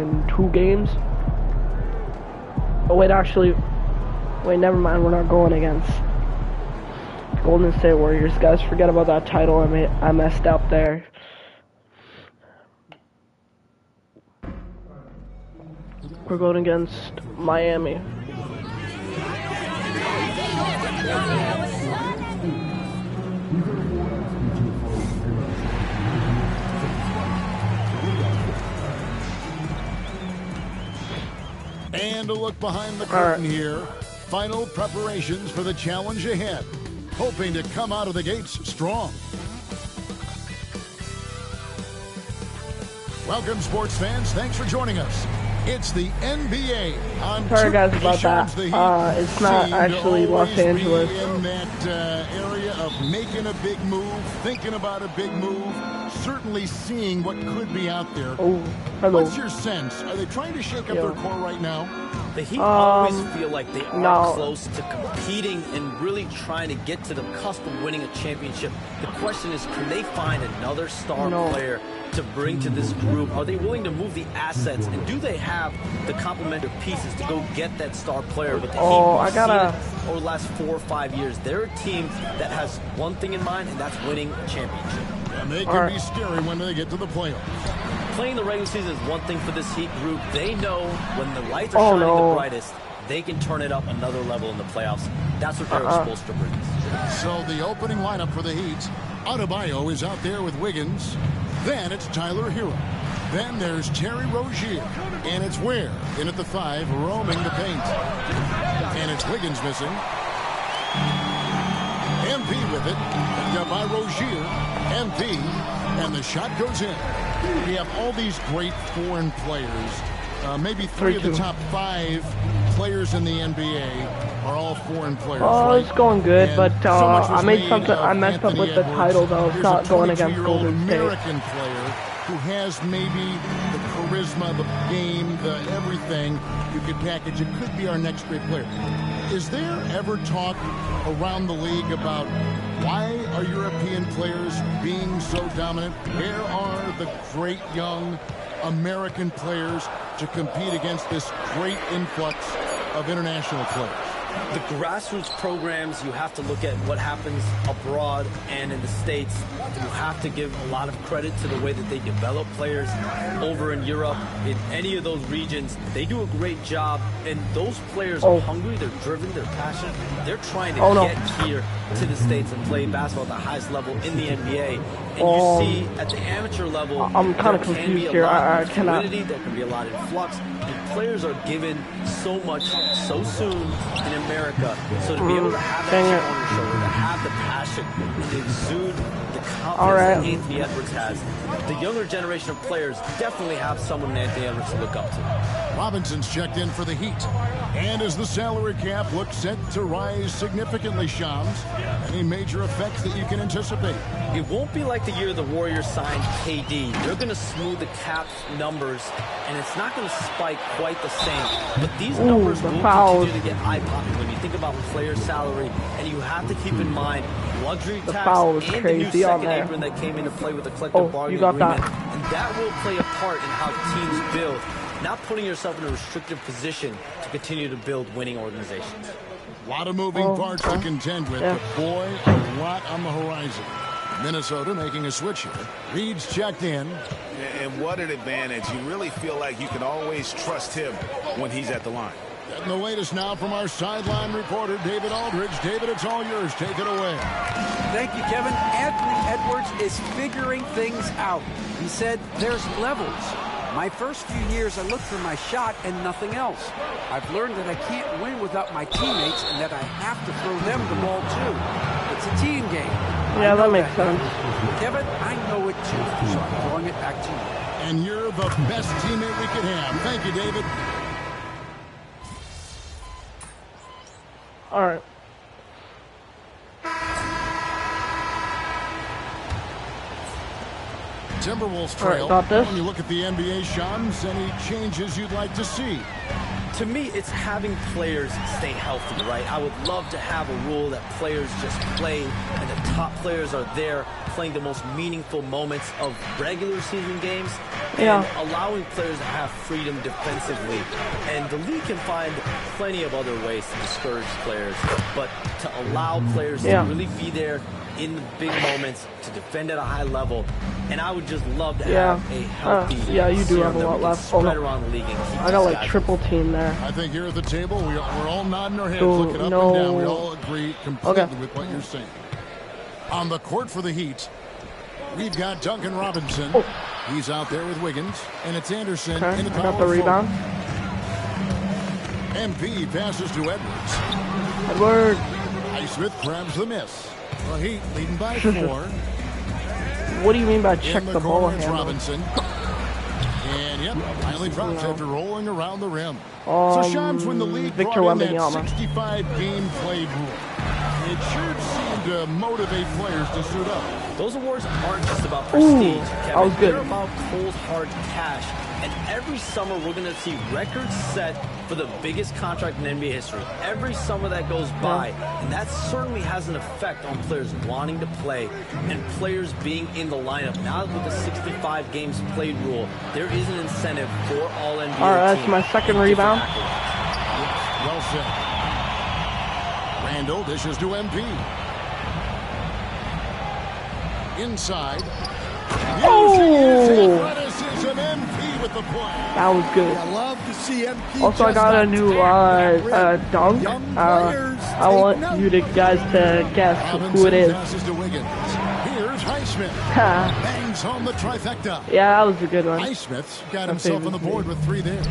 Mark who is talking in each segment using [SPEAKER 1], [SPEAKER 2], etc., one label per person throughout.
[SPEAKER 1] in 2 games. Oh wait, actually, wait, never mind. We're not going against Golden State Warriors, guys. Forget about that title. I messed up there. We're going against Miami.
[SPEAKER 2] And a look behind the curtain here. Final preparations for the challenge ahead. Hoping to come out of the gates strong. Welcome, sports fans. Thanks for joining us. It's the NBA.
[SPEAKER 1] Sorry guys about that. It's not actually Los Angeles.
[SPEAKER 2] In that area of making a big move, thinking about a big move, certainly seeing what could be out there.
[SPEAKER 1] Oh, hello.
[SPEAKER 2] What's your sense? Are they trying to shake up their core right now?
[SPEAKER 3] The Heat always feel like they are close to competing and really trying to get to the cusp of winning a championship. The question is, can they find another star player to bring to this group? Are they willing to move the assets, and do they have the complementary pieces to go get that star player? But the Heat, over the last 4 or 5 years, they're a team that has one thing in mind, and that's winning a championship.
[SPEAKER 2] And they can be scary when they get to the playoffs.
[SPEAKER 3] Playing the regular season is one thing for this Heat group. They know when the lights are shining the brightest, they can turn it up another level in the playoffs. That's what they're supposed to bring.
[SPEAKER 2] So the opening lineup for the Heat, Adebayo is out there with Wiggins. Then it's Tyler Hero. Then there's Terry Rozier. And it's Ware in at the 5, roaming the paint. And it's Wiggins missing. MP with it. Picked up by Rozier. MP. And the shot goes in. We have all these great foreign players. Maybe 3 of the top 5 players in the NBA are all foreign players.
[SPEAKER 1] Oh, it's going good, but I messed up with the title though. It's not going against Golden State.
[SPEAKER 2] American player who has maybe the charisma, the game, the everything you could package. It could be our next great player. Is there ever talk around the league about why are European players being so dominant? Where are the great young American players to compete against this great influx of international players?
[SPEAKER 3] The grassroots programs, you have to look at what happens abroad and in the States. You have to give a lot of credit to the way that they develop players over in Europe. In any of those regions, they do a great job. And those players are hungry, they're driven, they're passionate. They're trying to get here to the States and play basketball at the highest level in the NBA. And you see at the amateur level,
[SPEAKER 1] I'm kind of confused here. I cannot.
[SPEAKER 3] There can be a lot of influx. And players are given so much so soon in America. So to be able to have that chip on your shoulder, to have the passion, to exude the confidence that Anthony Edwards has, the younger generation of players definitely have someone Anthony Edwards to look up to.
[SPEAKER 2] Robinson's checked in for the Heat. And as the salary cap looks set to rise significantly, Shams, any major effects that you can anticipate?
[SPEAKER 3] It won't be like the year the Warriors signed KD. They're going to smooth the cap numbers, and it's not going to spike quite the same. But these numbers will continue to get eye-popping when you think about player salary, and you have to keep in mind luxury tax and the new second apron that came into play with the collective bargaining agreement. And that will play a part in how teams build, not putting yourself in a restrictive position to continue to build winning organizations.
[SPEAKER 2] A lot of moving parts to contend with, but boy, a lot on the horizon. Minnesota making a switch here. Reed's checked in.
[SPEAKER 4] And what an advantage. You really feel like you can always trust him when he's at the line.
[SPEAKER 2] Getting the latest now from our sideline reporter, David Aldridge. David, it's all yours. Take it away.
[SPEAKER 5] Thank you, Kevin. Anthony Edwards is figuring things out. He said there's levels. My first few years, I looked for my shot and nothing else. I've learned that I can't win without my teammates and that I have to throw them the ball, too. It's a team game.
[SPEAKER 1] Yeah, that makes sense.
[SPEAKER 5] Kevin, I know it, too, so I'm throwing it back to you.
[SPEAKER 2] And you're the best teammate we could have. Thank you, David.
[SPEAKER 1] All right.
[SPEAKER 2] Timberwolves trail. When you look at the NBA, Shams, any changes you'd like to see?
[SPEAKER 3] To me, it's having players stay healthy, right? I would love to have a rule that players just play and the top players are there playing the most meaningful moments of regular season games
[SPEAKER 1] Yeah.
[SPEAKER 3] and allowing players to have freedom defensively. And the league can find plenty of other ways to discourage players, but to allow players to really be there in the big moments, to defend at a high level, and I would just love to have a healthy
[SPEAKER 1] you do have a lot left.
[SPEAKER 3] spread around the league and keep
[SPEAKER 1] I got
[SPEAKER 3] these
[SPEAKER 1] like
[SPEAKER 3] guys
[SPEAKER 1] triple team there.
[SPEAKER 2] I think here at the table, we're all nodding our heads,
[SPEAKER 1] Oh,
[SPEAKER 2] looking up and down. We all agree completely with what you're saying. On the court for the Heat, we've got Duncan Robinson. He's out there with Wiggins, and it's Anderson in the
[SPEAKER 1] I got the rebound.
[SPEAKER 2] MP passes to Edwards.
[SPEAKER 1] Edward.
[SPEAKER 2] Highsmith grabs the miss. The Heat leading by 4.
[SPEAKER 1] What do you mean by check
[SPEAKER 2] In
[SPEAKER 1] the
[SPEAKER 2] the
[SPEAKER 1] ball
[SPEAKER 2] corner, it's
[SPEAKER 1] handle?
[SPEAKER 2] Robinson. And yep, finally drops after rolling around the rim. So Shams, when the league
[SPEAKER 1] Victor
[SPEAKER 2] brought in that
[SPEAKER 1] Wembanyama.
[SPEAKER 2] 65-game played rule, it sure seemed to motivate players to suit up.
[SPEAKER 3] Those awards aren't just about prestige, Kevin.
[SPEAKER 1] that was good.
[SPEAKER 3] They're about cold, hard cash. And every summer, we're going to see records set for the biggest contract in NBA history. Every summer that goes by. And that certainly has an effect on players wanting to play and players being in the lineup. Now with the 65 games played rule, there is an incentive for all NBA teams.
[SPEAKER 1] All right, that's my second rebound.
[SPEAKER 2] Well said. Randall dishes to MP. Inside. Using his athleticism, MP with the play.
[SPEAKER 1] That was good.
[SPEAKER 6] I love to see MP.
[SPEAKER 1] Also, I got a new dunk. I want you guys to guess who it is.
[SPEAKER 2] Passes to Wiggins. Here's Highsmith. Bangs home the trifecta.
[SPEAKER 1] Yeah, that was a good one.
[SPEAKER 2] Highsmith's got himself on the board with 3 there.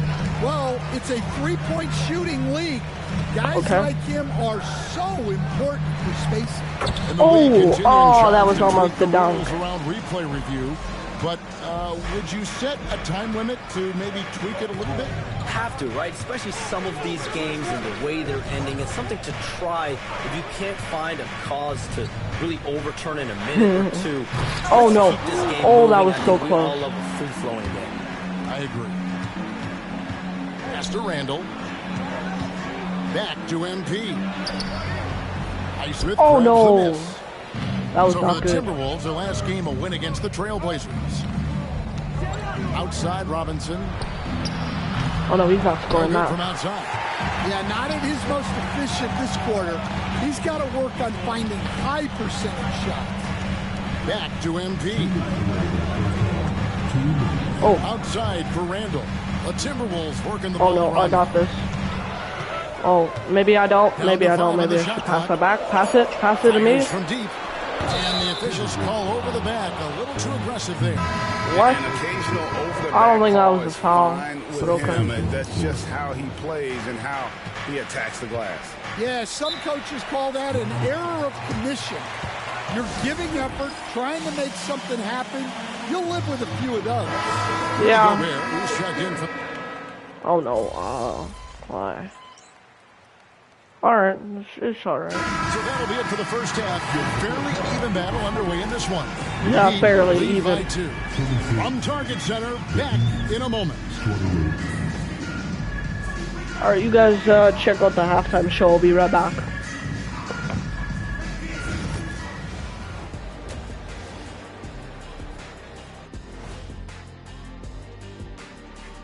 [SPEAKER 6] Well, it's a three-point shooting league. Guys like him are so important for spacing.
[SPEAKER 1] That was almost the dunk.
[SPEAKER 2] Around replay review, but would you set a time limit to maybe tweak it a little bit?
[SPEAKER 3] Have to, right? Especially some of these games and the way they're ending. It's something to try if you can't find a cause to really overturn in a minute or two.
[SPEAKER 1] Oh no! That was so
[SPEAKER 3] We
[SPEAKER 1] close.
[SPEAKER 3] all love a free-flowing game.
[SPEAKER 2] I agree. Pass to Randall. Back to MP. Highsmith grabs the miss.
[SPEAKER 1] That was
[SPEAKER 2] so
[SPEAKER 1] not
[SPEAKER 2] for the
[SPEAKER 1] good.
[SPEAKER 2] Timberwolves, their last game, a win against the Trailblazers. Outside Robinson.
[SPEAKER 1] Oh no, he's not scoring
[SPEAKER 2] From
[SPEAKER 1] that.
[SPEAKER 2] outside.
[SPEAKER 6] Yeah, not at his most efficient this quarter. He's got to work on finding high percentage shots.
[SPEAKER 2] Back to MP. Outside for Randall. The Timberwolves working the ball.
[SPEAKER 1] Oh no, I got this. Oh, maybe I don't. Maybe I don't. Maybe I should pass that back. Pass it to me.
[SPEAKER 2] From deep. And the officials call over the back. A little too aggressive there.
[SPEAKER 1] What?
[SPEAKER 4] An occasional over the
[SPEAKER 1] I don't think
[SPEAKER 4] back
[SPEAKER 1] that
[SPEAKER 4] call
[SPEAKER 1] was a
[SPEAKER 4] is
[SPEAKER 1] foul,
[SPEAKER 4] fine with
[SPEAKER 1] but okay.
[SPEAKER 4] him, and that's just how he plays and how he attacks the glass.
[SPEAKER 6] Yeah, some coaches call that an error of commission. You're giving effort, trying to make something happen. You'll live with a few of those.
[SPEAKER 1] Yeah.
[SPEAKER 2] Who's checked in for...
[SPEAKER 1] Oh no. Why? Alright, it's alright.
[SPEAKER 2] So that'll be it for the first half. Fairly even battle underway in this one.
[SPEAKER 1] Yeah,
[SPEAKER 2] Heat
[SPEAKER 1] fairly
[SPEAKER 2] lead
[SPEAKER 1] even.
[SPEAKER 2] by 2. From Target Center, back in a moment.
[SPEAKER 1] Alright, you guys check out the halftime show. I'll be right back.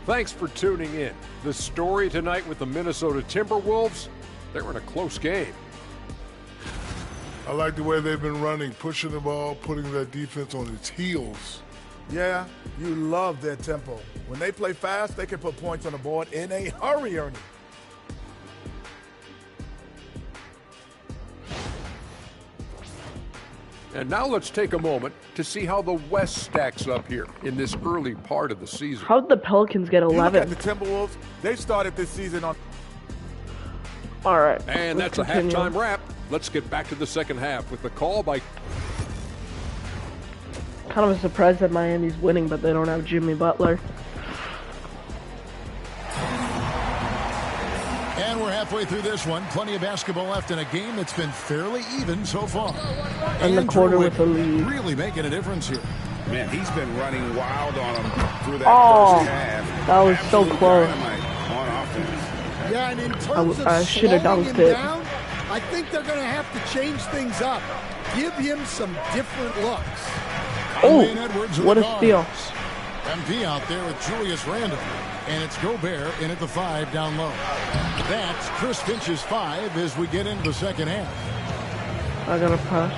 [SPEAKER 7] Thanks for tuning in. The story tonight with the Minnesota Timberwolves, they're in a close game.
[SPEAKER 8] I like the way they've been running, pushing the ball, putting that defense on its heels.
[SPEAKER 9] Yeah, you love their tempo. When they play fast, they can put points on the board in a hurry, Ernie.
[SPEAKER 7] And now let's take a moment to see how the West stacks up here in this early part of the season.
[SPEAKER 1] How did the Pelicans get
[SPEAKER 9] You look
[SPEAKER 1] 11?
[SPEAKER 9] at the Timberwolves, they started this season on...
[SPEAKER 1] Alright.
[SPEAKER 7] And that's a halftime wrap. Let's get back to the second half with the call by...
[SPEAKER 1] Kind of surprised that Miami's winning, but they don't have Jimmy Butler.
[SPEAKER 2] And we're halfway through this one. Plenty of basketball left in a game that's been fairly even so far.
[SPEAKER 1] And the quarter with the lead.
[SPEAKER 2] Really making a difference here.
[SPEAKER 4] Man, he's been running wild on him through that first half.
[SPEAKER 1] That was so
[SPEAKER 4] Absolute
[SPEAKER 1] close.
[SPEAKER 4] dynamite on offense.
[SPEAKER 6] Yeah, and in terms
[SPEAKER 1] I
[SPEAKER 6] of
[SPEAKER 1] should have
[SPEAKER 6] slowing
[SPEAKER 1] dunked
[SPEAKER 6] him
[SPEAKER 1] it.
[SPEAKER 6] down, I think they're going to have to change things up. give him some different looks.
[SPEAKER 1] Oh, what a steal.
[SPEAKER 2] MP out there with Julius Randle. And it's Gobert in at the 5 down low. That's Chris Finch's 5 as we get into the second half.
[SPEAKER 1] I got a pass.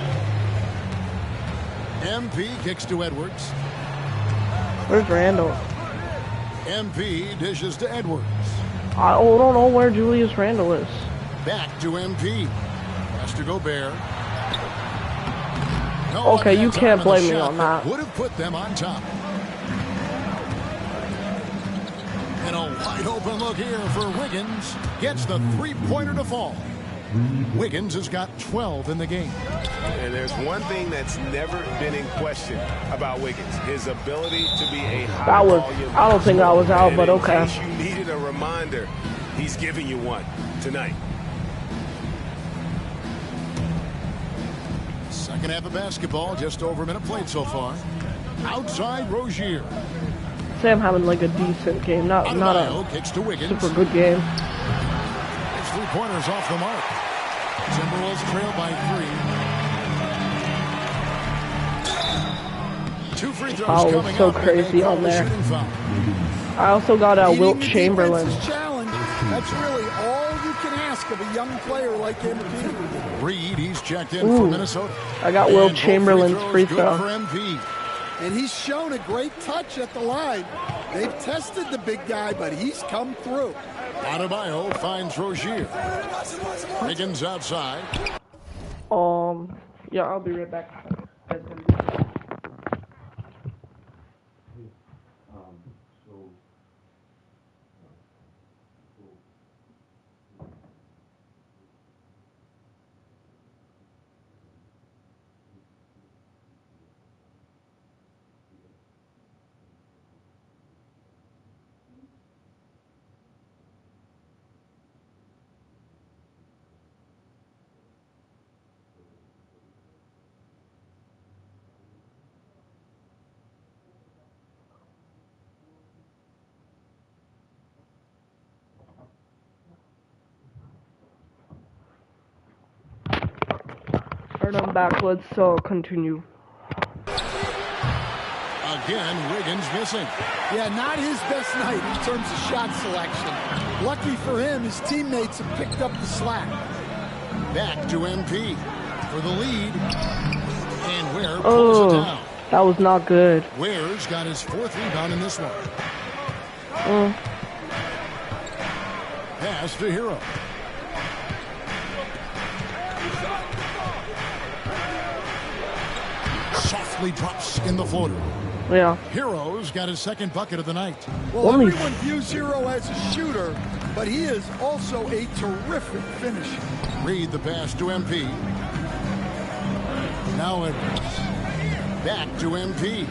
[SPEAKER 2] MP kicks to Edwards.
[SPEAKER 1] Where's Randall?
[SPEAKER 2] MP dishes to Edwards.
[SPEAKER 1] I don't know where Julius Randle is.
[SPEAKER 2] Back to MP. Has to Gobert.
[SPEAKER 1] Okay, you can't blame me on that.
[SPEAKER 2] Would have put them on top. And a wide open look here for Wiggins. Gets the three-pointer to fall. Wiggins has got 12 in the game.
[SPEAKER 4] And there's one thing that's never been in question about Wiggins. His ability to be a high-volume.
[SPEAKER 1] I don't think I was out, but okay.
[SPEAKER 4] In case you needed a reminder, he's giving you one tonight.
[SPEAKER 2] Second half of basketball, just over a minute played so far. Outside Rozier.
[SPEAKER 1] Sam having like a decent game, not a
[SPEAKER 2] kicks to Wiggins.
[SPEAKER 1] Super good game.
[SPEAKER 2] His three-pointers off the mark. Timberwolves trail by 3. 2 free throws
[SPEAKER 1] Oh,
[SPEAKER 2] coming
[SPEAKER 1] so
[SPEAKER 2] up.
[SPEAKER 1] crazy on there. I also got Wilt Chamberlain.
[SPEAKER 6] Challenge. That's really all you can ask of a young player like MP.
[SPEAKER 2] Reed, he's checked in for Minnesota.
[SPEAKER 1] I got Wilt Chamberlain's free throw.
[SPEAKER 2] For MP.
[SPEAKER 6] And he's shown a great touch at the line. They've tested the big guy, but he's come through.
[SPEAKER 2] Adebayo finds Rozier. Wiggins outside.
[SPEAKER 1] Yeah, I'll be right back. I'm back. Let's continue.
[SPEAKER 2] Again, Wiggins missing.
[SPEAKER 6] Yeah, not his best night in terms of shot selection. Lucky for him, his teammates have picked up the slack.
[SPEAKER 2] Back to MP for the lead. And Ware pulls it down.
[SPEAKER 1] That was not good.
[SPEAKER 2] Ware's got his 4th rebound in this one. Pass to Hero. Softly drops in the floater.
[SPEAKER 1] Yeah.
[SPEAKER 2] Hero's got his 2nd bucket of the night.
[SPEAKER 6] Well, everyone views Hero as a shooter, but he is also a terrific finisher.
[SPEAKER 2] Read the pass to MP. Now Edwards. Back to MP.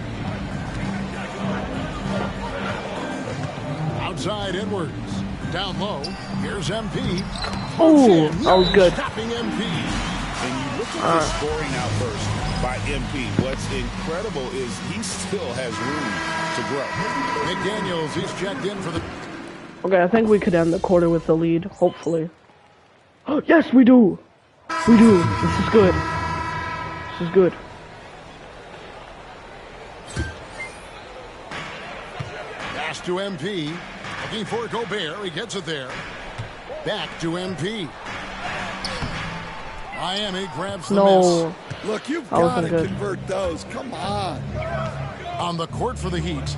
[SPEAKER 2] Outside Edwards. Down low. Here's MP.
[SPEAKER 1] Oh, that was good.
[SPEAKER 2] Stopping MP.
[SPEAKER 4] And you look at the scoring outburst by MP. What's incredible is he still has room to grow.
[SPEAKER 2] McDaniels, he's checked in for the...
[SPEAKER 1] Okay, I think we could end the quarter with a lead, hopefully. Yes, we do! We do. This is good. This is good.
[SPEAKER 2] Pass to MP. Looking for Gobert. He gets it there. Back to MP. Miami grabs the miss.
[SPEAKER 6] Look, you've got to convert those. Come on.
[SPEAKER 2] On the court for the Heat.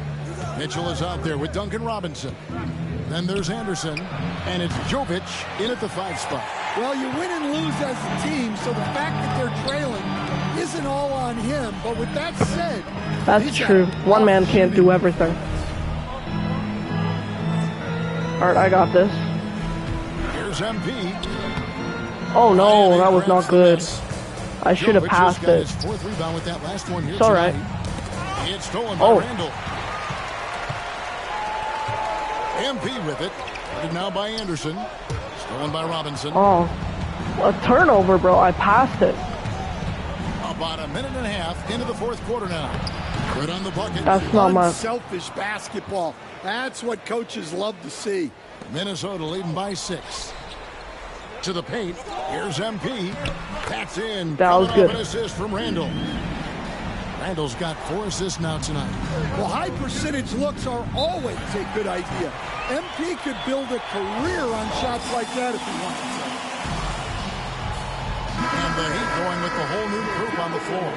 [SPEAKER 2] Mitchell is out there with Duncan Robinson. Then there's Anderson. And it's Jovic in at the 5 spot.
[SPEAKER 6] Well, you win and lose as a team, so the fact that they're trailing isn't all on him. But with that said...
[SPEAKER 1] That's true. One man can't do everything. Alright, I got this.
[SPEAKER 2] Here's MP.
[SPEAKER 1] Oh no, that was not good. I should have passed it.
[SPEAKER 2] His 4th rebound with that last one here.
[SPEAKER 1] It's alright.
[SPEAKER 2] It's stolen by Randall. MP with it. Guarded now by Anderson. Stolen by Robinson.
[SPEAKER 1] Oh, a turnover, bro. I passed it.
[SPEAKER 2] About a minute and a half into the 4th quarter now. Good on the bucket.
[SPEAKER 1] That's not my...
[SPEAKER 6] Selfish basketball. That's what coaches love to see.
[SPEAKER 2] Minnesota leading by 6. to the paint. Here's MP. That's in.
[SPEAKER 1] That was good.
[SPEAKER 2] An assist from Randall. Randall's got 4 assists now tonight.
[SPEAKER 6] Well, high percentage looks are always a good idea. MP could build a career on shots like that if he wants to.
[SPEAKER 2] And the Heat going with the whole new group on the floor.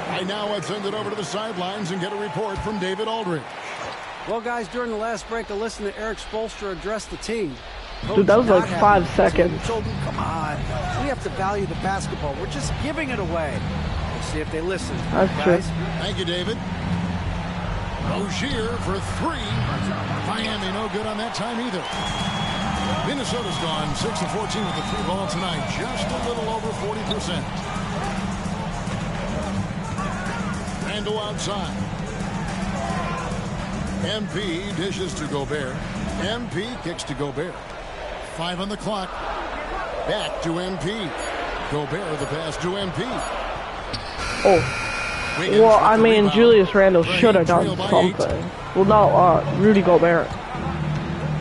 [SPEAKER 2] Right now, let's send it over to the sidelines and get a report from David Aldridge.
[SPEAKER 5] Well, guys, during the last break, I listened to Eric Spoelstra address the team.
[SPEAKER 1] Dude, that was like 5 seconds.
[SPEAKER 5] He told them, come on, we have to value the basketball. We're just giving it away. We'll see if they listen.
[SPEAKER 1] That's
[SPEAKER 5] guys.
[SPEAKER 1] true.
[SPEAKER 2] Thank you, David. Rozier for 3. Miami no good on that time either. Minnesota's gone 6 of 14 with the 3 ball tonight. Just a little over 40%. Randall outside. MP dishes to Gobert. MP kicks to Gobert. 5 on the clock. Back to MP. Gobert the pass to MP.
[SPEAKER 1] Oh. Well, I mean, Julius Randle should have done something. Well, no, Rudy Gobert.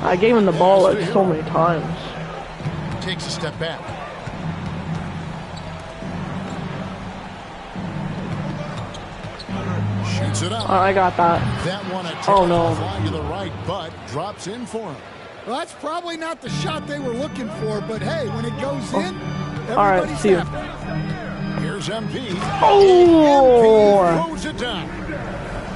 [SPEAKER 1] I gave him the ball like so many times.
[SPEAKER 2] Takes a step back. Shoots it up.
[SPEAKER 1] I got that.
[SPEAKER 2] That one
[SPEAKER 1] Oh no.
[SPEAKER 2] flying to the right, but drops in for him.
[SPEAKER 6] Well, that's probably not the shot they were looking for, but hey, when it goes in,
[SPEAKER 1] All right,
[SPEAKER 6] everybody's
[SPEAKER 1] see you.
[SPEAKER 6] happy.
[SPEAKER 2] Here's MP.
[SPEAKER 1] Oh!
[SPEAKER 2] MP throws it down.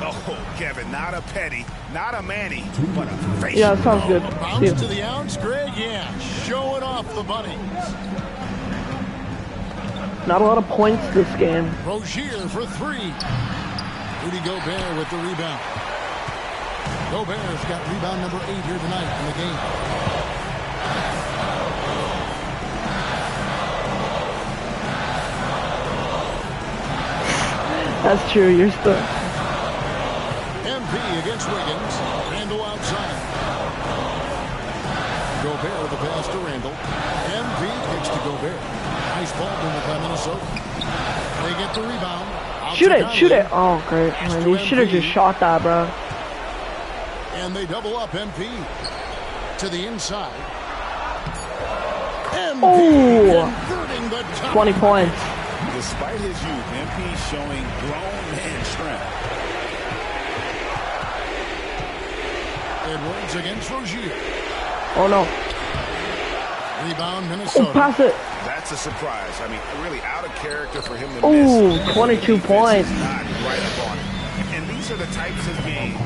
[SPEAKER 4] Oh, Kevin, not a petty, not a Manny, but a face.
[SPEAKER 1] Yeah, that sounds good. See
[SPEAKER 2] Bounce
[SPEAKER 1] you.
[SPEAKER 2] to the ounce, Greg. Yeah, showing off the bunny.
[SPEAKER 1] Not a lot of points this game.
[SPEAKER 2] Rozier for 3. Rudy Gobert with the rebound. Gobert's got rebound number 8 here tonight in the game.
[SPEAKER 1] That's true. You're still.
[SPEAKER 2] MP against Wiggins. Randall outside. Gobert the pass to Randall. MP kicks to Gobert. Nice ball movement by Minnesota. They get the rebound.
[SPEAKER 1] Shoot it, shoot it. Oh, great. Man, you should have just shot that, bro.
[SPEAKER 2] And they double up MP to the inside. MP converting the top.
[SPEAKER 1] 20 points.
[SPEAKER 4] Despite his youth, MP showing grown man strength.
[SPEAKER 2] Edwards against Rozier.
[SPEAKER 1] Oh, no.
[SPEAKER 2] Rebound,
[SPEAKER 1] Oh,
[SPEAKER 2] Minnesota.
[SPEAKER 1] pass it.
[SPEAKER 4] That's a surprise. I mean, really out of character for him to
[SPEAKER 1] Ooh,
[SPEAKER 4] miss.
[SPEAKER 1] 22 points.
[SPEAKER 4] Not right up on it. And these are the types of games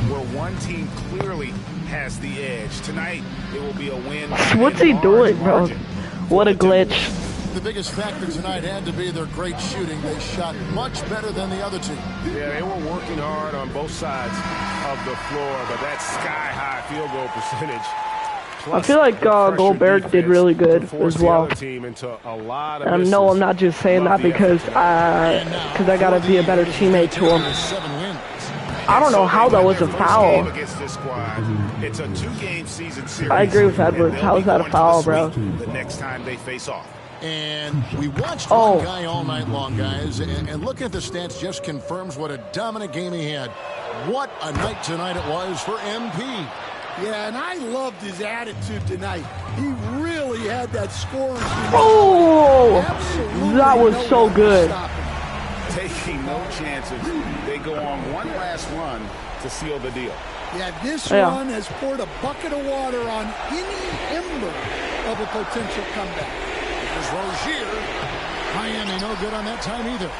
[SPEAKER 4] where one team clearly has the edge. Tonight, it will be a win.
[SPEAKER 1] What's he doing, bro?
[SPEAKER 4] Margin.
[SPEAKER 1] What a glitch.
[SPEAKER 2] The biggest factor tonight had to be their great shooting. They shot much better than the other team.
[SPEAKER 4] Yeah, they were working hard on both sides of the floor, but that sky-high field goal percentage.
[SPEAKER 1] I feel like Gobert did really good as well. And no, I'm not just saying that because I gotta be a better teammate to him. I don't know how that was a foul.
[SPEAKER 4] It's a 2-game season series.
[SPEAKER 1] I agree with Edwards. How is that a foul, bro?
[SPEAKER 4] The next time they face off.
[SPEAKER 2] And we watched one guy all night long, guys. And looking at the stats just confirms what a dominant game he had. What a night tonight it was for MP.
[SPEAKER 6] Yeah, and I loved his attitude tonight. He really had that scoring.
[SPEAKER 1] Oh, that was so good.
[SPEAKER 4] Taking no chances. They go on one last run to seal the deal.
[SPEAKER 6] Yeah, this run has poured a bucket of water on any ember of a potential comeback.
[SPEAKER 2] Here's Rozier. Miami no good on that time either.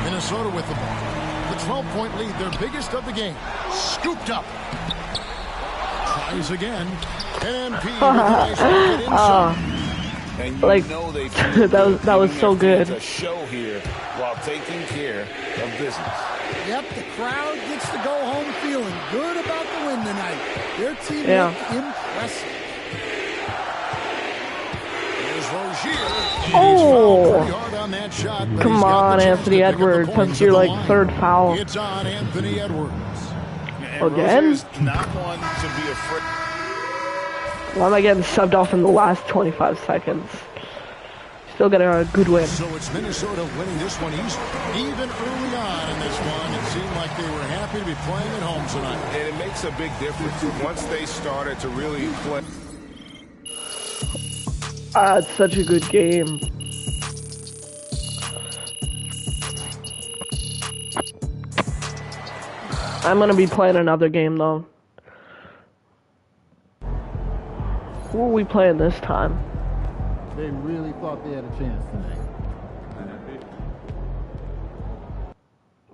[SPEAKER 2] Minnesota with the ball. The 12-point lead, their biggest of the game. Scooped up. Tries again. And MP with a nice bucket inside.
[SPEAKER 4] And you
[SPEAKER 1] Like,
[SPEAKER 4] know they
[SPEAKER 1] that was so good.
[SPEAKER 4] A show here while taking care of business.
[SPEAKER 6] Yep, the crowd gets to go home feeling good about the win tonight. Their team looked impressive.
[SPEAKER 2] Here's Rozier.
[SPEAKER 1] Oh,
[SPEAKER 2] Hard on that shot, but
[SPEAKER 1] come
[SPEAKER 2] he's got
[SPEAKER 1] on,
[SPEAKER 2] the chance
[SPEAKER 1] Anthony
[SPEAKER 2] to pick up the
[SPEAKER 1] Edwards.
[SPEAKER 2] points
[SPEAKER 1] That's
[SPEAKER 2] at
[SPEAKER 1] your
[SPEAKER 2] the
[SPEAKER 1] like
[SPEAKER 2] line.
[SPEAKER 1] 3rd foul.
[SPEAKER 2] It's on Anthony Edwards.
[SPEAKER 1] Again?
[SPEAKER 4] Rozier's not one to be afraid.
[SPEAKER 1] Why am I getting subbed off in the last 25 seconds? Still getting a good win.
[SPEAKER 2] So it's Minnesota winning this one easily. Even early on in this one, it seemed like they were happy to be playing at home tonight.
[SPEAKER 4] And it makes a big difference once they started to really play.
[SPEAKER 1] It's such a good game. I'm gonna be playing another game though. Who are we playing this time?
[SPEAKER 10] They really thought they had a chance tonight.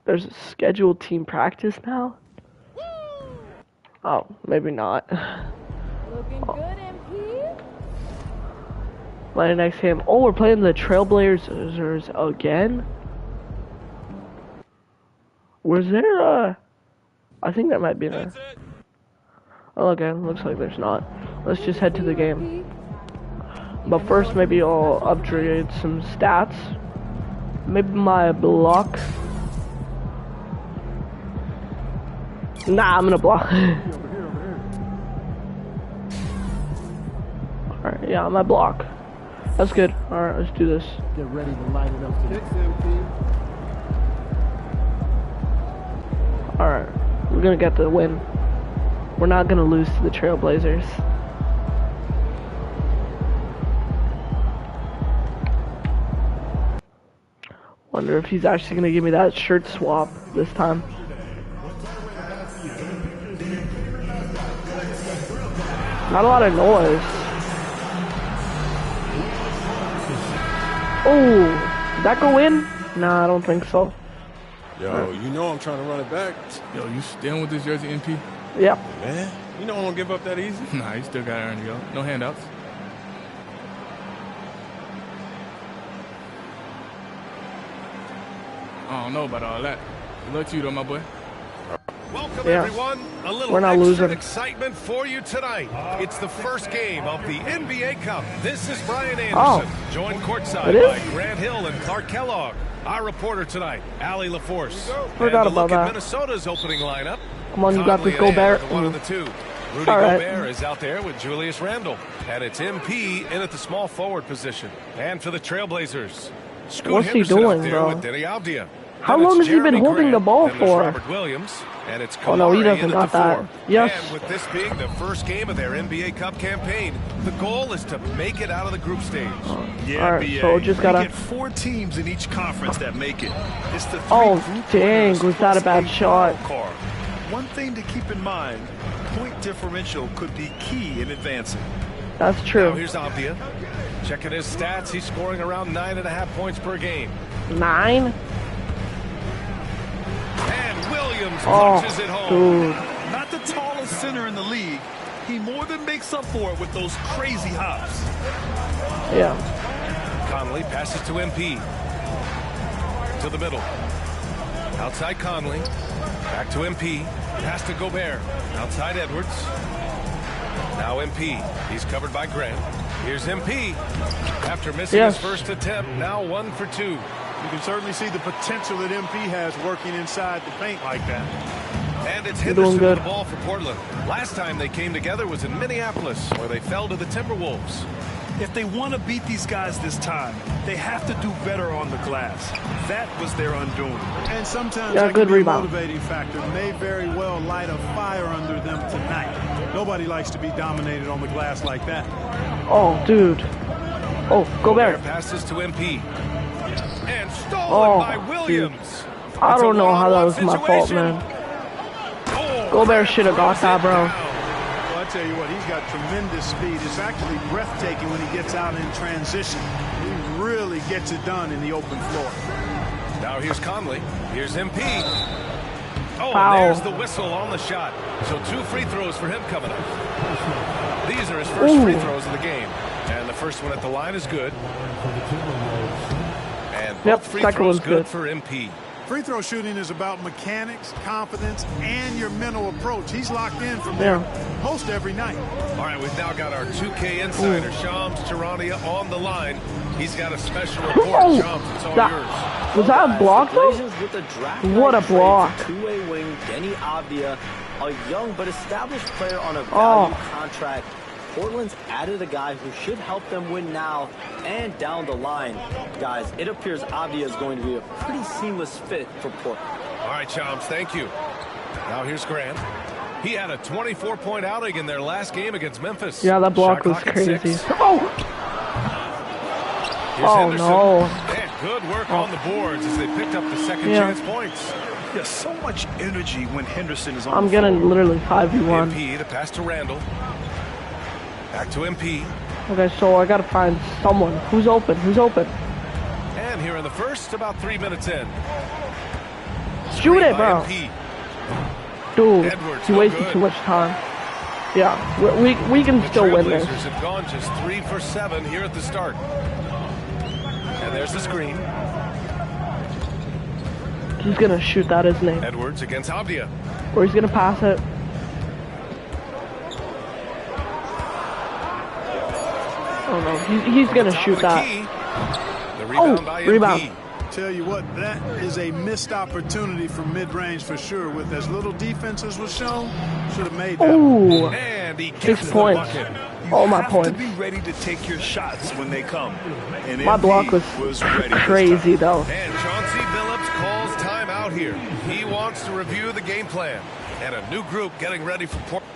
[SPEAKER 1] There's a scheduled team practice now? Oh, maybe not.
[SPEAKER 11] Looking good, MP.
[SPEAKER 1] My next game. Oh, we're playing the Trailblazers again? Was there a... I think that might be there. Oh, okay, looks like there's not. Let's just head to the game. But first, maybe I'll upgrade some stats. Maybe my block. Nah, I'm gonna block. Alright, yeah, my block. That's good. Alright, let's do this.
[SPEAKER 10] Get ready to light it up.
[SPEAKER 1] Alright, we're gonna get the win. We're not gonna lose to the Trailblazers. Wonder if he's actually gonna give me that shirt swap this time. Not a lot of noise. Oh, did that go in? Nah, I don't think so.
[SPEAKER 12] Yo, you know I'm trying to run it back.
[SPEAKER 13] Yo, you staying with this jersey, NP?
[SPEAKER 1] Yep.
[SPEAKER 12] Man, you know I don't give up that easy.
[SPEAKER 13] Nah, you still got to earn to go. No handouts. I don't know about all that. Good luck to you, though, my boy.
[SPEAKER 14] Welcome, everyone. A little
[SPEAKER 1] We're not
[SPEAKER 14] extra
[SPEAKER 1] losing.
[SPEAKER 14] excitement for you tonight. It's the first game of the NBA Cup. This is Brian Anderson, joined courtside by Grant Hill and Clark Kellogg. Our reporter tonight, Allie LaForce.
[SPEAKER 1] Forgot about that.
[SPEAKER 14] Minnesota's opening lineup.
[SPEAKER 1] Come on, you got this Gobert.
[SPEAKER 14] One of the two. Rudy Gobert is out there with Julius Randle. And it's MP in at the small forward position. And for the Trailblazers, Scoot
[SPEAKER 1] What's
[SPEAKER 14] Henderson
[SPEAKER 1] he doing,
[SPEAKER 14] out there
[SPEAKER 1] bro?
[SPEAKER 14] with Denny Avdia.
[SPEAKER 1] How long has he been holding the ball
[SPEAKER 14] Then there's
[SPEAKER 1] for?
[SPEAKER 14] Robert Williams, and it's
[SPEAKER 1] Oh no, he
[SPEAKER 14] Kamari
[SPEAKER 1] doesn't
[SPEAKER 14] in at
[SPEAKER 1] got
[SPEAKER 14] the
[SPEAKER 1] that.
[SPEAKER 14] four.
[SPEAKER 1] Yes.
[SPEAKER 14] And with this being the first game of their NBA Cup campaign, the goal is to make it out of the group stage.
[SPEAKER 15] Yeah,
[SPEAKER 1] All right,
[SPEAKER 15] BA.
[SPEAKER 1] so just gotta
[SPEAKER 15] We get 4 teams in each conference that make it. It's the 3
[SPEAKER 1] Oh,
[SPEAKER 15] group
[SPEAKER 1] dang,
[SPEAKER 15] winners
[SPEAKER 1] was that a
[SPEAKER 15] plus
[SPEAKER 1] bad shot?
[SPEAKER 15] wild card. One thing to keep in mind, point differential could be key in advancing.
[SPEAKER 1] That's
[SPEAKER 14] Now
[SPEAKER 1] true.
[SPEAKER 14] here's Avdia. Checking his stats, he's scoring around 9.5 points per game.
[SPEAKER 1] 9?
[SPEAKER 14] And Williams
[SPEAKER 1] Oh,
[SPEAKER 14] punches it home.
[SPEAKER 1] dude.
[SPEAKER 15] Not the tallest center in the league. He more than makes up for it with those crazy hops.
[SPEAKER 1] Yeah.
[SPEAKER 14] Conley passes to MP. To the middle. Outside Conley. Back to MP. Pass to Gobert. Outside Edwards. Now MP. He's covered by Grant. Here's MP. After missing his first attempt, now 1 for 2.
[SPEAKER 15] You can certainly see the potential that MP has working inside the paint like that.
[SPEAKER 14] And it's
[SPEAKER 1] You're doing
[SPEAKER 14] Henderson with
[SPEAKER 1] good.
[SPEAKER 14] the ball for Portland. Last time they came together was in Minneapolis, where they fell to the Timberwolves.
[SPEAKER 15] If they want to beat these guys this time, they have to do better on the glass. That was their undoing. And sometimes
[SPEAKER 1] Yeah,
[SPEAKER 15] that
[SPEAKER 1] good
[SPEAKER 15] can be
[SPEAKER 1] rebound.
[SPEAKER 15] a motivating factor. May very well light a fire under them tonight. Nobody likes to be dominated on the glass like that.
[SPEAKER 1] Oh, dude. Oh, Gobert.
[SPEAKER 14] Passes to MP. And stolen by Williams.
[SPEAKER 1] Dude. I don't know how that was my fault, man. Gobert should have got that, bro.
[SPEAKER 15] Well, I tell you what, he's got tremendous speed. It's actually breathtaking when he gets out in transition. He really gets it done in the open floor.
[SPEAKER 14] Now here's Conley. Here's MP. Oh,
[SPEAKER 1] Foul.
[SPEAKER 14] and there's the whistle on the shot. So 2 free throws for him coming up. These are his first free throws of the game. And the first one at the line is good. And both free
[SPEAKER 1] second
[SPEAKER 14] throws
[SPEAKER 1] one's good.
[SPEAKER 14] for MP.
[SPEAKER 15] Free throw shooting is about mechanics, confidence, and your mental approach. He's locked in from there most every night.
[SPEAKER 14] All right, we've now got our 2K insider, Shams Charania, on the line. He's got a special report. Shams, it's all yours.
[SPEAKER 1] Was that a block, though?
[SPEAKER 3] With the draft
[SPEAKER 1] What a
[SPEAKER 3] trade
[SPEAKER 1] block.
[SPEAKER 3] for two-way wing Denny Avdia, a young but established player on a value contract. Portland's added a guy who should help them win now and down the line. Guys, it appears Avdia is going to be a pretty seamless fit for Portland.
[SPEAKER 14] All right, Shams, thank you. Now here's Grant. He had a 24-point outing in their last game against Memphis.
[SPEAKER 1] Yeah, that block
[SPEAKER 14] Shot
[SPEAKER 1] was
[SPEAKER 14] clock at
[SPEAKER 1] crazy.
[SPEAKER 14] 6.
[SPEAKER 1] Oh!
[SPEAKER 14] Here's
[SPEAKER 1] Oh,
[SPEAKER 14] Henderson.
[SPEAKER 1] no.
[SPEAKER 14] And good work on the boards as they picked up the second chance points.
[SPEAKER 15] Yeah, so much energy when Henderson is on
[SPEAKER 1] I'm
[SPEAKER 15] the
[SPEAKER 1] getting
[SPEAKER 15] floor.
[SPEAKER 1] literally 5v1.
[SPEAKER 14] MP, the pass to Randall. Back to MP.
[SPEAKER 1] Okay, so I gotta find someone. Who's open? Who's open?
[SPEAKER 14] And here in the first, about 3 minutes in.
[SPEAKER 1] Shoot it, bro.
[SPEAKER 14] MP.
[SPEAKER 1] Dude,
[SPEAKER 14] Edwards,
[SPEAKER 1] you
[SPEAKER 14] no
[SPEAKER 1] wasted
[SPEAKER 14] good.
[SPEAKER 1] too much time. Yeah, we can still win this.
[SPEAKER 14] Trailblazers have gone just 3 for 7 here at the start. And there's the screen.
[SPEAKER 1] He's gonna shoot that, isn't he?
[SPEAKER 14] Edwards against Avdia.
[SPEAKER 1] Or he's gonna pass it. Oh no, he's gonna shoot that.
[SPEAKER 14] The rebound by
[SPEAKER 1] rebound.
[SPEAKER 14] MP.
[SPEAKER 15] Tell you what, that is a missed opportunity from mid-range for sure. With as little defense as was shown, should have made that.
[SPEAKER 1] Ooh,
[SPEAKER 14] And he
[SPEAKER 1] 6
[SPEAKER 14] gets the
[SPEAKER 1] points.
[SPEAKER 14] bucket.
[SPEAKER 1] All my
[SPEAKER 15] have
[SPEAKER 1] points.
[SPEAKER 15] to be ready to take your shots when they come. And
[SPEAKER 1] My
[SPEAKER 15] MP
[SPEAKER 1] block was
[SPEAKER 15] ready this
[SPEAKER 1] crazy
[SPEAKER 15] time.
[SPEAKER 1] though.
[SPEAKER 14] And Chauncey Billups calls timeout here. He wants to review the game plan. And a new group getting ready for Portland.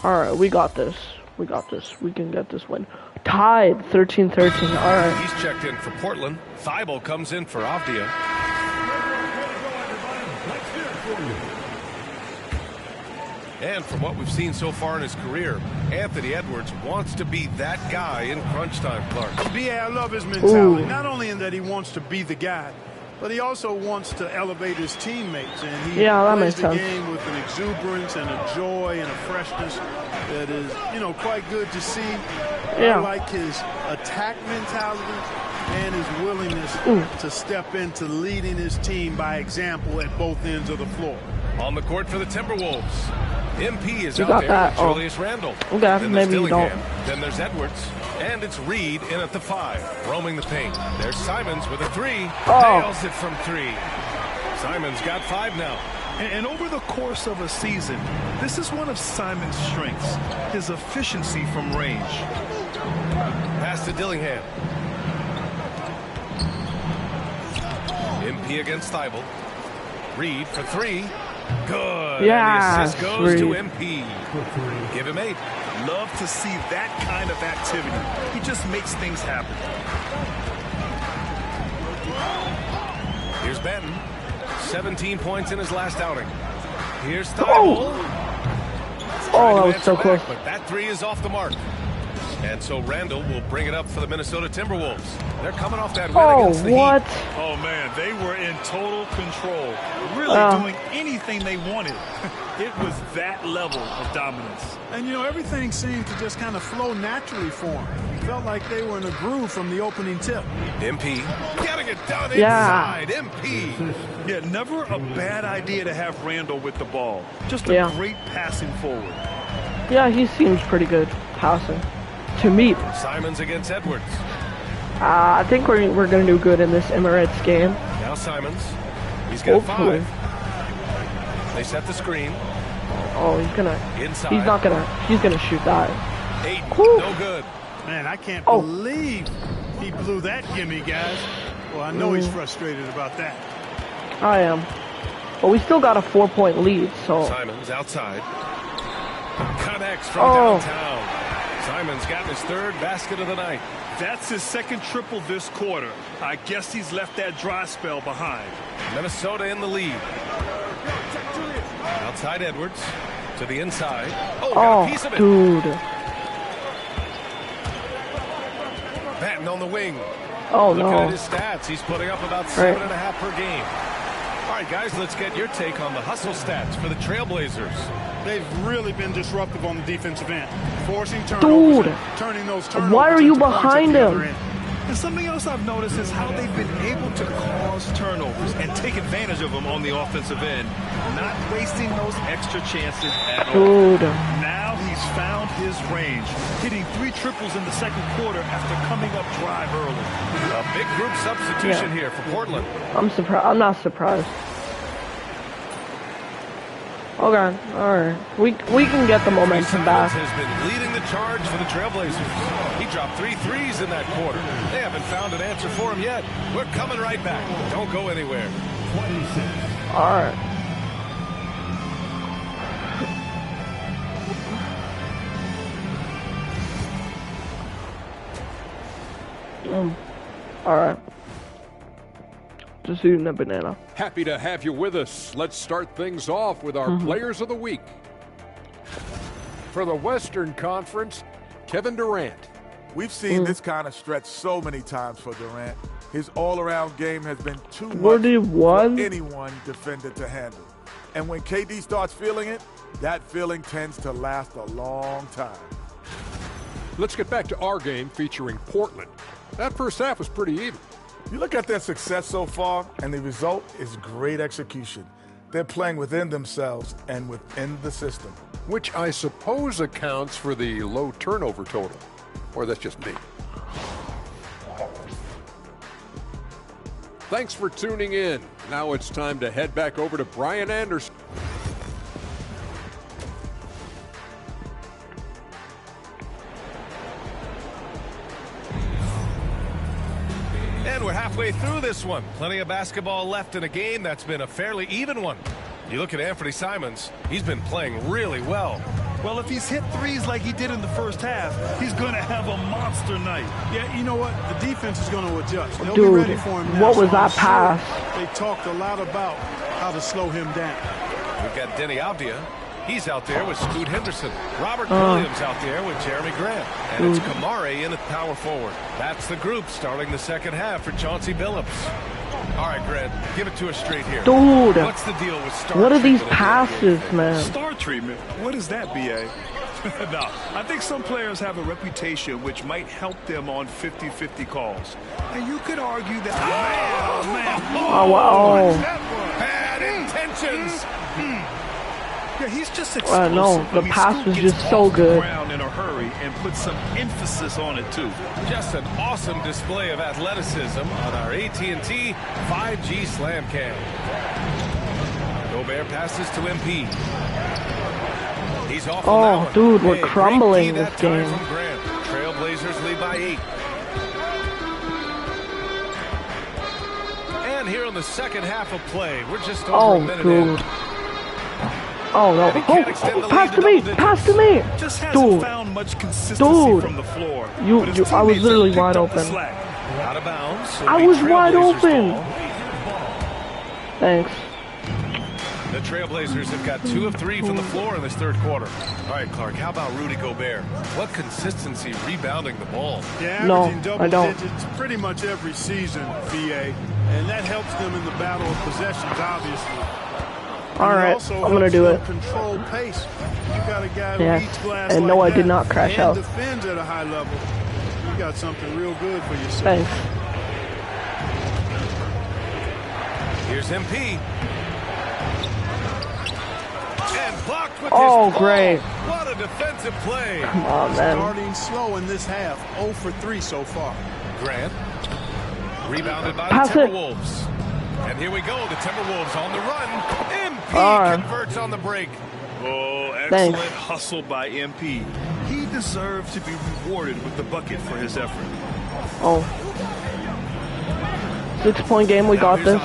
[SPEAKER 1] Alright, we got this. We got this. We can get this win. Tied 13-13. Alright.
[SPEAKER 14] He's checked in for Portland. Thibault comes in for Avdia. And from what we've seen so far in his career, Anthony Edwards wants to be that guy in crunch time, Clark.
[SPEAKER 15] Yeah, I love his mentality.
[SPEAKER 1] Ooh.
[SPEAKER 15] Not only in that he wants to be the guy, but he also wants to elevate his teammates. And he
[SPEAKER 1] Yeah, that
[SPEAKER 15] plays
[SPEAKER 1] makes
[SPEAKER 15] the
[SPEAKER 1] sense.
[SPEAKER 15] game with an exuberance and a joy and a freshness that is, quite good to see.
[SPEAKER 1] Yeah.
[SPEAKER 15] I like his attack mentality and his willingness to step into leading his team by example at both ends of the floor.
[SPEAKER 14] On the court for the Timberwolves. MP is
[SPEAKER 1] You
[SPEAKER 14] out
[SPEAKER 1] got
[SPEAKER 14] there
[SPEAKER 1] that.
[SPEAKER 14] with Julius Randle.
[SPEAKER 1] Okay,
[SPEAKER 14] Then there's
[SPEAKER 1] maybe you
[SPEAKER 14] Dillingham.
[SPEAKER 1] don't.
[SPEAKER 14] Then there's Edwards. And it's Reed in at the 5, roaming the paint. There's Simons with a 3.
[SPEAKER 1] Oh.
[SPEAKER 14] Nails it from 3. Simons got 5 now.
[SPEAKER 16] And over the course of a season, this is one of Simon's strengths, his efficiency from range.
[SPEAKER 14] Pass to Dillingham. MP against Thibault. Reed for 3. Good.
[SPEAKER 1] Yeah,
[SPEAKER 14] And the assist goes to
[SPEAKER 1] Reed.
[SPEAKER 14] MP. Give him 8.
[SPEAKER 16] Love to see that kind of activity. He just makes things happen.
[SPEAKER 14] Here's Benton. 17 points in his last outing. Here's Thibault.
[SPEAKER 1] Oh, that was so close.
[SPEAKER 14] But that 3 is off the mark. And so Randall will bring it up for the Minnesota Timberwolves. They're coming off that win against the
[SPEAKER 1] what?
[SPEAKER 14] Heat.
[SPEAKER 16] Oh, man, they were in total control, really doing anything they wanted. It was that level of dominance.
[SPEAKER 15] And, everything seemed to just kind of flow naturally for him. Felt like they were in a groove from the opening tip.
[SPEAKER 14] MP getting it done
[SPEAKER 1] Yeah.
[SPEAKER 14] inside. MP.
[SPEAKER 16] Yeah, never a bad idea to have Randall with the ball. Just a
[SPEAKER 1] Yeah.
[SPEAKER 16] great passing forward.
[SPEAKER 1] Yeah, he seems pretty good passing. To me.
[SPEAKER 14] Simons against Edwards.
[SPEAKER 1] I think we're gonna do good in this Emirates game.
[SPEAKER 14] Now Simons. He's got
[SPEAKER 1] Hopefully.
[SPEAKER 14] 5. They set the screen.
[SPEAKER 1] Oh, he's gonna.
[SPEAKER 14] Inside.
[SPEAKER 1] He's gonna shoot that.
[SPEAKER 14] 8.
[SPEAKER 1] Whew.
[SPEAKER 14] No good.
[SPEAKER 15] Man, I can't
[SPEAKER 1] Oh.
[SPEAKER 15] believe he blew that gimme, guys. Well, I know he's frustrated about that.
[SPEAKER 1] I am. But we still got a 4-point lead, so.
[SPEAKER 14] Simons outside. Connects from
[SPEAKER 1] Oh.
[SPEAKER 14] downtown. Simons got his 3rd basket of the night.
[SPEAKER 16] That's his 2nd triple this quarter. I guess he's left that dry spell behind.
[SPEAKER 14] Minnesota in the lead. Outside Edwards. To the inside. Oh, got a piece of it.
[SPEAKER 1] Dude.
[SPEAKER 14] Patton on the wing.
[SPEAKER 1] Oh,
[SPEAKER 14] Looking
[SPEAKER 1] no.
[SPEAKER 14] at his stats, he's putting up about 7.5 per game. All right, guys, let's get your take on the hustle stats for the Trailblazers.
[SPEAKER 15] They've really been disruptive on the defensive end, forcing turnovers,
[SPEAKER 1] Dude.
[SPEAKER 15] and turning those turnovers.
[SPEAKER 1] Why are you
[SPEAKER 15] into points at
[SPEAKER 1] behind
[SPEAKER 15] the
[SPEAKER 1] him?
[SPEAKER 15] other end.
[SPEAKER 16] And something else I've noticed is how they've been able to cause turnovers and take advantage of them on the offensive end, not wasting those extra chances at all.
[SPEAKER 1] Dude.
[SPEAKER 16] Now he's found his range, hitting 3 triples in the 2nd quarter after coming up dry early.
[SPEAKER 14] A big group substitution
[SPEAKER 1] Yeah.
[SPEAKER 14] here for Portland.
[SPEAKER 1] I'm surprised. I'm not surprised. Okay, alright. We can get the momentum back.
[SPEAKER 14] Simons has been leading the charge for the Trailblazers. He dropped 3 threes in that quarter. They haven't found an answer for him yet. We're coming right back. Don't go anywhere.
[SPEAKER 1] Alright. Alright. Just eating a banana.
[SPEAKER 7] Happy to have you with us. Let's start things off with our Players of the Week. For the Western Conference, Kevin Durant.
[SPEAKER 9] We've seen this kind of stretch so many times for Durant. His all-around game has been too much for anyone defender to handle. And when KD starts feeling it, that feeling tends to last a long time.
[SPEAKER 7] Let's get back to our game featuring Portland. That first half was pretty even.
[SPEAKER 9] You look at their success so far, and the result is great execution. They're playing within themselves and within the system.
[SPEAKER 7] Which I suppose accounts for the low turnover total. Or that's just me. Thanks for tuning in. Now it's time to head back over to Brian Anderson.
[SPEAKER 14] And we're halfway through this one. Plenty of basketball left in a game that's been a fairly even one. You look at Anthony Simons, he's been playing really well.
[SPEAKER 15] Well, if he's hit threes like he did in the first half, he's going to have a monster night. Yeah, you know what? The defense is going to adjust. They'll be ready for him now.
[SPEAKER 1] What was that pass?
[SPEAKER 15] They talked a lot about how to slow him down.
[SPEAKER 14] We've got Denny Avdia. He's out there with Scoot Henderson. Robert Williams out there with Jeremy Grant. And it's Kamari in at power forward. That's the group starting the second half for Chauncey Billups. All right, Grant, give it to us straight here.
[SPEAKER 1] Dude,
[SPEAKER 14] what's the deal with star
[SPEAKER 1] what are these
[SPEAKER 14] treatment
[SPEAKER 1] passes, man?
[SPEAKER 16] Star treatment? What is that, B.A.? No, I think some players have a reputation which might help them on 50-50 calls. And you could argue that,
[SPEAKER 1] Oh, wow.
[SPEAKER 14] Bad intentions.
[SPEAKER 16] Yeah, he's just explosive.
[SPEAKER 1] No, the pass was just so good.
[SPEAKER 16] In a hurry and put some emphasis on it too.
[SPEAKER 14] Just an awesome display of athleticism on our AT&T 5G Slam Cam. Gobert passes to MP. He's off on that one.
[SPEAKER 1] Dude, we're crumbling this game.
[SPEAKER 14] From Grant. Trailblazers lead by 8. And here in the second half of play, we're just over a minute in.
[SPEAKER 1] Oh no! Pass to me! Pass to me! Dude,
[SPEAKER 16] found much consistency from the floor.
[SPEAKER 1] I was literally wide open.
[SPEAKER 14] Out of bounds.
[SPEAKER 1] I was wide open. Thanks.
[SPEAKER 14] The Trailblazers have got 2 of 3 from the floor in this third quarter. All right, Clark, how about Rudy Gobert? What consistency rebounding the ball?
[SPEAKER 15] Yeah, averaging double digits pretty much every season, VA. And that helps them in the battle of possessions, obviously.
[SPEAKER 1] All right, I'm gonna do it.
[SPEAKER 15] Control pace. You got a guy who eats glass
[SPEAKER 1] and
[SPEAKER 15] like
[SPEAKER 1] no, I
[SPEAKER 15] that
[SPEAKER 1] did not crash
[SPEAKER 15] and
[SPEAKER 1] out.
[SPEAKER 15] Defends at a high level. You got something real good for yourself.
[SPEAKER 1] Thanks.
[SPEAKER 14] Here's MP. And blocked with
[SPEAKER 1] his
[SPEAKER 14] great. What a defensive play.
[SPEAKER 1] Come on, man.
[SPEAKER 15] Starting slow in this half. 0 for 3 so far.
[SPEAKER 14] Grant. Rebounded by the Timberwolves. And here we go. The Timberwolves on the run. MP converts on the break.
[SPEAKER 16] Oh, excellent hustle by MP. He deserves to be rewarded with the bucket for his effort.
[SPEAKER 1] 6-point game. We got this.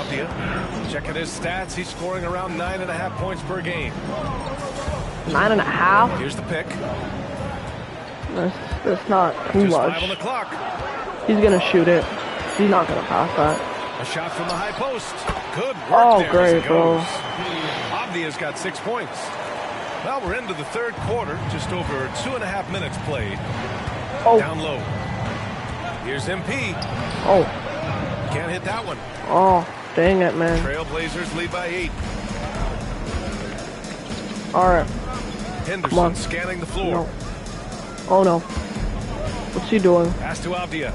[SPEAKER 14] Checking his stats. He's scoring around 9.5 points per game.
[SPEAKER 1] 9.5?
[SPEAKER 14] Here's the pick.
[SPEAKER 1] That's not too much.
[SPEAKER 14] 5 on the clock.
[SPEAKER 1] He's going to shoot it. He's not going to pass that.
[SPEAKER 14] A shot from the high post. Good work there
[SPEAKER 1] great,
[SPEAKER 14] as it goes. Avdia's got 6 points. Well, we're into the third quarter. Just over 2.5 minutes played. Down low. Here's MP. Can't hit that one.
[SPEAKER 1] Dang it, man.
[SPEAKER 14] Trailblazers lead by 8.
[SPEAKER 1] All right.
[SPEAKER 14] Henderson scanning the floor.
[SPEAKER 1] No. Oh, no. What's he doing?
[SPEAKER 14] Pass to Avdia.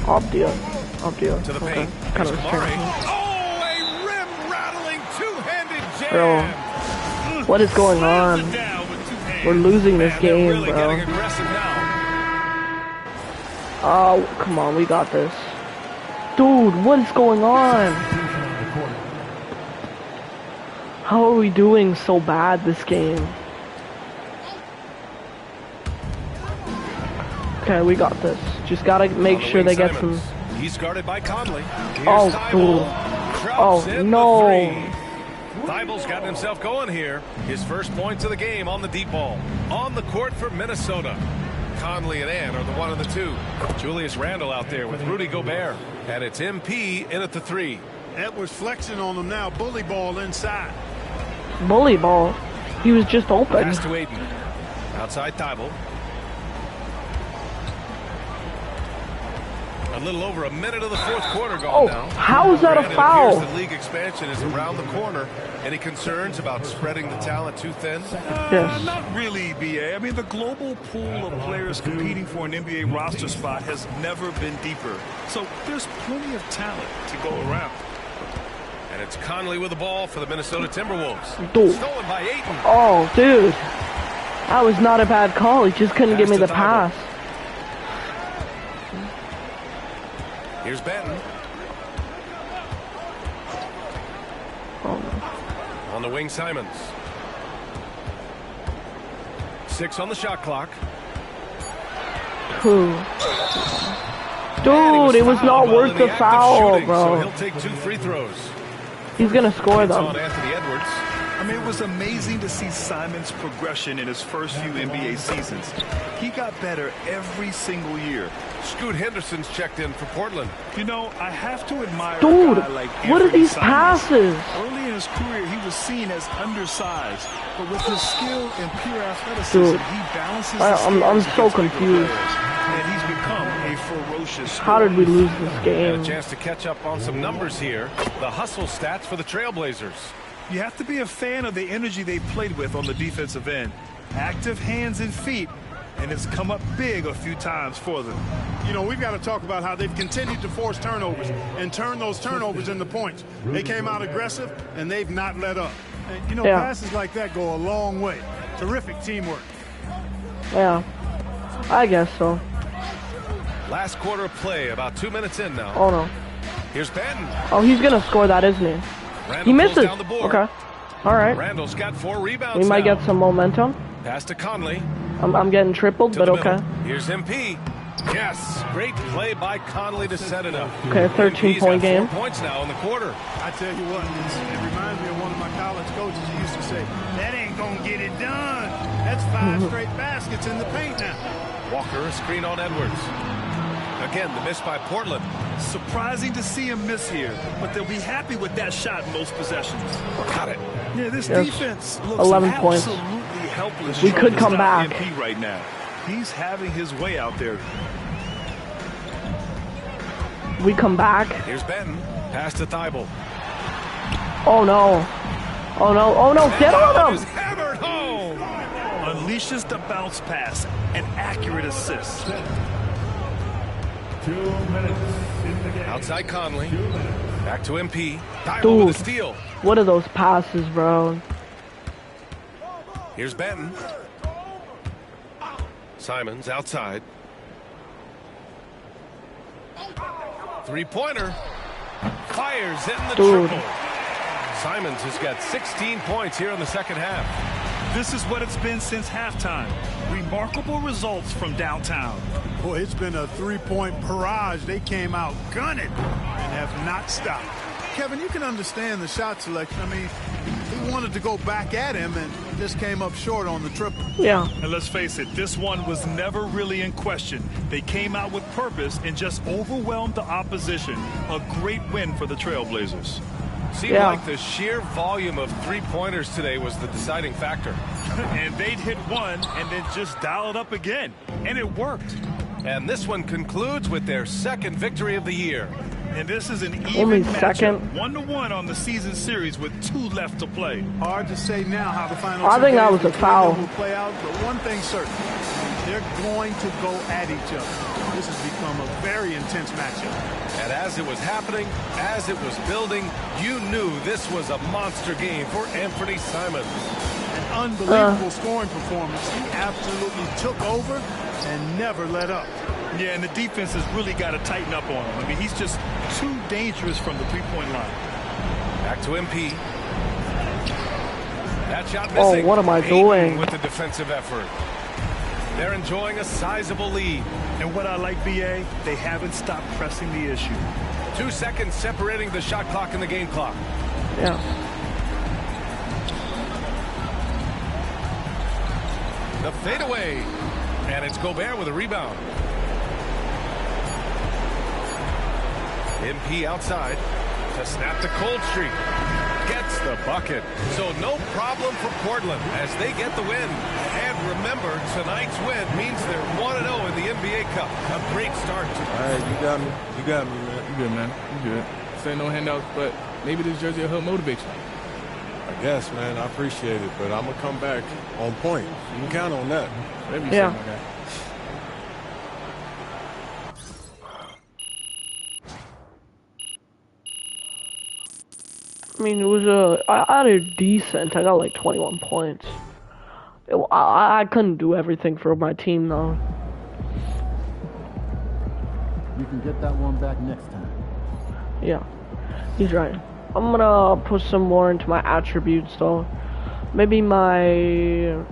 [SPEAKER 1] Avdia.
[SPEAKER 14] To the paint.
[SPEAKER 1] Kind of
[SPEAKER 14] Kamari. Oh, a rim-rattling two-handed jam.
[SPEAKER 1] Bro, what is going on? We're losing this game,
[SPEAKER 14] really
[SPEAKER 1] bro.
[SPEAKER 14] Getting aggressive now.
[SPEAKER 1] Oh, come on. We got this. Dude, what is going on? How are we doing so bad this game? Okay, we got this. Just gotta make sure they get some.
[SPEAKER 14] He's guarded by Conley.
[SPEAKER 1] No.
[SPEAKER 14] Thibel's gotten himself going here. His first points of the game on the deep ball. On the court for Minnesota. Conley and Ann are the one and the two. Julius Randle out there with Rudy Gobert. And it's MP in at the 3.
[SPEAKER 15] Edwards flexing on them now. Bully ball inside.
[SPEAKER 1] Bully ball? He was just open.
[SPEAKER 14] Pass to Aiden. Outside Thibault. A little over a minute of the fourth quarter gone now.
[SPEAKER 1] How is that a foul?
[SPEAKER 14] The league expansion is around the corner. Any concerns about spreading the talent too thin?
[SPEAKER 1] Yes.
[SPEAKER 16] Not really, BA. I mean, the global pool of players competing for an NBA roster spot has never been deeper. So there's plenty of talent to go around.
[SPEAKER 14] And it's Conley with the ball for the Minnesota Timberwolves.
[SPEAKER 1] Dude.
[SPEAKER 14] Stolen by Ayton.
[SPEAKER 1] Oh, dude. That was not a bad call. He just couldn't give me the pass.
[SPEAKER 14] Here's Benton. On the wing, Simons. 6 on the shot clock.
[SPEAKER 1] Dude, it was not worth the foul, bro.
[SPEAKER 14] So he'll take 2 free throws.
[SPEAKER 1] He's gonna score them.
[SPEAKER 14] On Anthony Edwards.
[SPEAKER 16] I mean, it was amazing to see Simon's progression in his first few NBA seasons. He got better every single year.
[SPEAKER 14] Scoot Henderson's checked in for Portland.
[SPEAKER 16] You know, I have to admire
[SPEAKER 1] Dude,
[SPEAKER 16] a guy like
[SPEAKER 1] what are
[SPEAKER 16] Anthony
[SPEAKER 1] these
[SPEAKER 16] Simons.
[SPEAKER 1] passes?
[SPEAKER 16] Early in his career, he was seen as undersized, but with his skill and pure athleticism,
[SPEAKER 1] Dude,
[SPEAKER 16] he balances
[SPEAKER 1] I'm so confused.
[SPEAKER 16] And he's become a ferocious
[SPEAKER 1] How did we lose this
[SPEAKER 14] And
[SPEAKER 1] game?
[SPEAKER 14] a chance to catch up on some numbers here. The hustle stats for the Trailblazers.
[SPEAKER 16] You have to be a fan of the energy they played with on the defensive end. Active hands and feet, and it's come up big a few times for them.
[SPEAKER 15] You know, we've got to talk about how they've continued to force turnovers and turn those turnovers into points. They came out aggressive, and they've not let up. And, you know, passes like that go a long way. Terrific teamwork.
[SPEAKER 1] Yeah, I guess so.
[SPEAKER 14] Last quarter of play, about 2 minutes in now.
[SPEAKER 1] Oh, no.
[SPEAKER 14] Here's Benton.
[SPEAKER 1] Oh, he's going to score that, isn't he?
[SPEAKER 14] Randle
[SPEAKER 1] He misses.
[SPEAKER 14] down the board.
[SPEAKER 1] Okay. All right.
[SPEAKER 14] Randall's got 4 rebounds
[SPEAKER 1] We might
[SPEAKER 14] now.
[SPEAKER 1] get some momentum.
[SPEAKER 14] Pass to Conley.
[SPEAKER 1] I'm getting tripled, but okay.
[SPEAKER 14] Here's MP. Yes, great play by Conley to set it up.
[SPEAKER 1] Okay, 13-point game.
[SPEAKER 14] 4 points now in the quarter.
[SPEAKER 15] I tell you what, it reminds me of one of my college coaches who used to say, that ain't going to get it done. That's 5 straight baskets in the paint now.
[SPEAKER 14] Walker, a screen on Edwards. Again, the miss by Portland.
[SPEAKER 16] Surprising to see him miss here, but they'll be happy with that shot most possessions.
[SPEAKER 14] Got it.
[SPEAKER 16] Yeah, this
[SPEAKER 1] Yes.
[SPEAKER 16] defense looks
[SPEAKER 1] 11 points.
[SPEAKER 16] absolutely helpless.
[SPEAKER 1] We
[SPEAKER 16] trying
[SPEAKER 1] could
[SPEAKER 16] to
[SPEAKER 1] come
[SPEAKER 16] stop
[SPEAKER 1] back.
[SPEAKER 16] MP right now. He's having his way out there.
[SPEAKER 1] We come back.
[SPEAKER 14] Here's Benton. Pass to Thibault.
[SPEAKER 1] Oh, no. Oh, no. Oh, no. Get on him.
[SPEAKER 14] Hammered home.
[SPEAKER 16] Unleashes the bounce pass. An accurate assist.
[SPEAKER 17] 2 minutes in the game.
[SPEAKER 14] Outside Conley. Back to MP. Thibault
[SPEAKER 1] Dude,
[SPEAKER 14] with a steal.
[SPEAKER 1] what are those passes, bro?
[SPEAKER 14] Here's Benton. Simons outside. 3-pointer. Fires in the
[SPEAKER 1] Dude.
[SPEAKER 14] triple. Simons has got 16 points here in the second half.
[SPEAKER 16] This is what it's been since halftime. Remarkable results from downtown.
[SPEAKER 15] Boy, it's been a 3-point barrage. They came out gunning and have not stopped. Kevin, you can understand the shot selection. I mean, he wanted to go back at him and just came up short on the triple.
[SPEAKER 1] Yeah.
[SPEAKER 16] And let's face it, this one was never really in question. They came out with purpose and just overwhelmed the opposition. A great win for the Trailblazers.
[SPEAKER 14] Seemed like the sheer volume of 3-pointers today was the deciding factor.
[SPEAKER 16] And they'd hit one and then just dial it up again. And it worked.
[SPEAKER 14] And this one concludes with their second victory of the year.
[SPEAKER 16] And this is an
[SPEAKER 1] Only
[SPEAKER 16] even
[SPEAKER 1] second.
[SPEAKER 16] matchup, 1-1 on the season series with 2 left to play.
[SPEAKER 15] Hard to say now how the final
[SPEAKER 1] I think that was a
[SPEAKER 15] between
[SPEAKER 1] foul.
[SPEAKER 15] them will play out, but one thing's certain. They're going to go at each other. This has become a very intense matchup.
[SPEAKER 14] And as it was happening, as it was building, you knew this was a monster game for Anthony Simons.
[SPEAKER 15] An unbelievable scoring performance. He absolutely took over and never let up.
[SPEAKER 16] Yeah, and the defense has really got to tighten up on him. I mean, he's just too dangerous from the three-point line.
[SPEAKER 14] Back to MP. That shot
[SPEAKER 1] Oh,
[SPEAKER 14] missing.
[SPEAKER 1] what am I
[SPEAKER 14] Ayton
[SPEAKER 1] doing?
[SPEAKER 14] with the defensive effort. They're enjoying a sizable lead.
[SPEAKER 16] And what I like, BA, they haven't stopped pressing the issue.
[SPEAKER 14] 2 seconds separating the shot clock and the game clock.
[SPEAKER 1] Yeah.
[SPEAKER 14] The fadeaway. And it's Gobert with a rebound. MP outside to snap to Cold Street. Gets the bucket. So no problem for Portland as they get the win. And remember, tonight's win means they're 1-0 in the NBA Cup. A great start.
[SPEAKER 12] All right, you got me. You got me, man.
[SPEAKER 13] You good, man. You good. Say no handouts, but maybe this jersey will help motivate you.
[SPEAKER 12] I guess, man. I appreciate it, but I'm going to come back on point. You can count on that.
[SPEAKER 13] Whatever you say, my guy.
[SPEAKER 1] I mean, it was I did decent. I got like 21 points. I couldn't do everything for my team though.
[SPEAKER 10] You can get that one back next time.
[SPEAKER 1] Yeah, he's right. I'm gonna put some more into my attributes though. Maybe my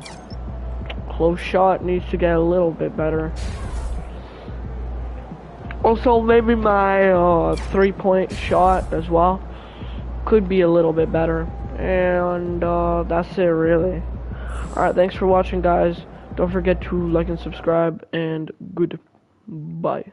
[SPEAKER 1] close shot needs to get a little bit better. Also, maybe my 3-point shot as well could be a little bit better. And that's it really. Alright, thanks for watching guys. Don't forget to like and subscribe, and goodbye.